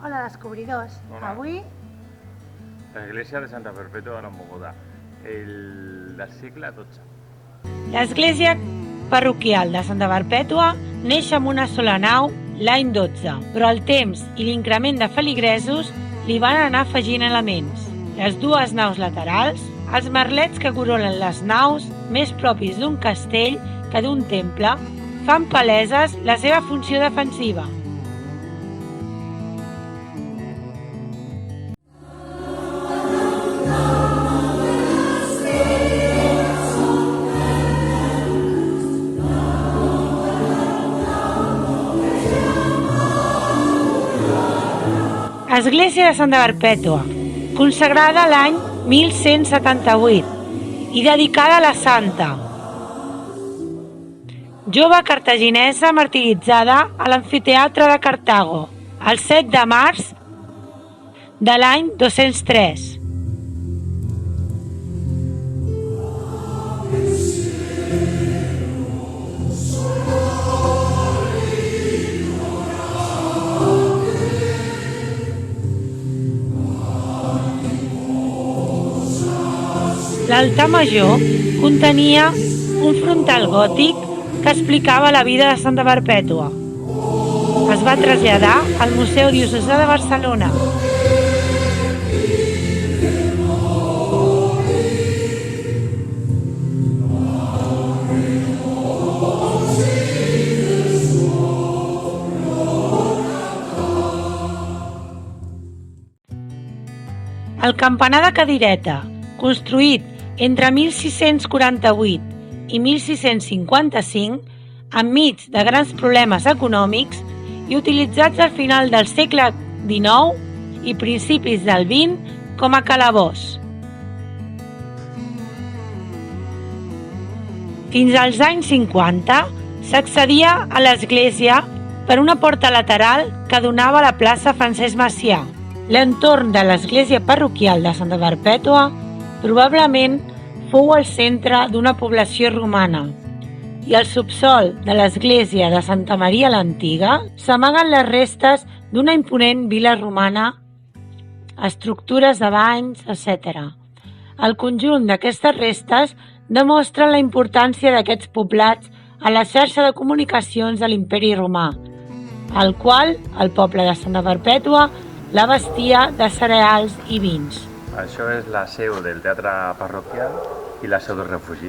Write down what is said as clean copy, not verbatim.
Hola, descobridors. Hola. Avui La iglesia de Santa Perpètua de Mogoda, del segle XII. L'església parroquial de Santa Perpètua neix amb una sola nau l'any 12, però el temps i l'increment de feligresos li van anar afegint elements. Les dues naus laterals, els merlets que coronen les naus, més propis d'un castell que d'un temple, fan paleses la seva funció defensiva. Església de Santa Perpètua, consagrada l'any 1178 i dedicada a la santa. Jove cartaginesa martiritzada a l'amfiteatre de Cartago, el 7 de març de l'any 203. L'altar major contenia un frontal gòtic que explicava la vida de Santa Perpètua. Es va traslladar al Museu Diocesà de Barcelona. El campanar de cadireta, construït entre 1648 i 1655, enmig de grans problemes econòmics i utilitzats al final del segle XIX i principis del XX com a calabós. Fins als anys 50 s'accedia a l'església per una porta lateral que donava a la plaça Francesc Macià. L'entorn de l'església parroquial de Santa Perpètua probablement fou el centre d'una població romana i al subsol de l'església de Santa Maria l'Antiga s'amaguen les restes d'una imponent vila romana, estructures de banys, etc. El conjunt d'aquestes restes demostren la importància d'aquests poblats a la xarxa de comunicacions de l'Imperi Romà, al qual el poble de Santa Perpètua l'abastia de cereals i vins. Això és la seu del teatre parroquial i la seu del refugi.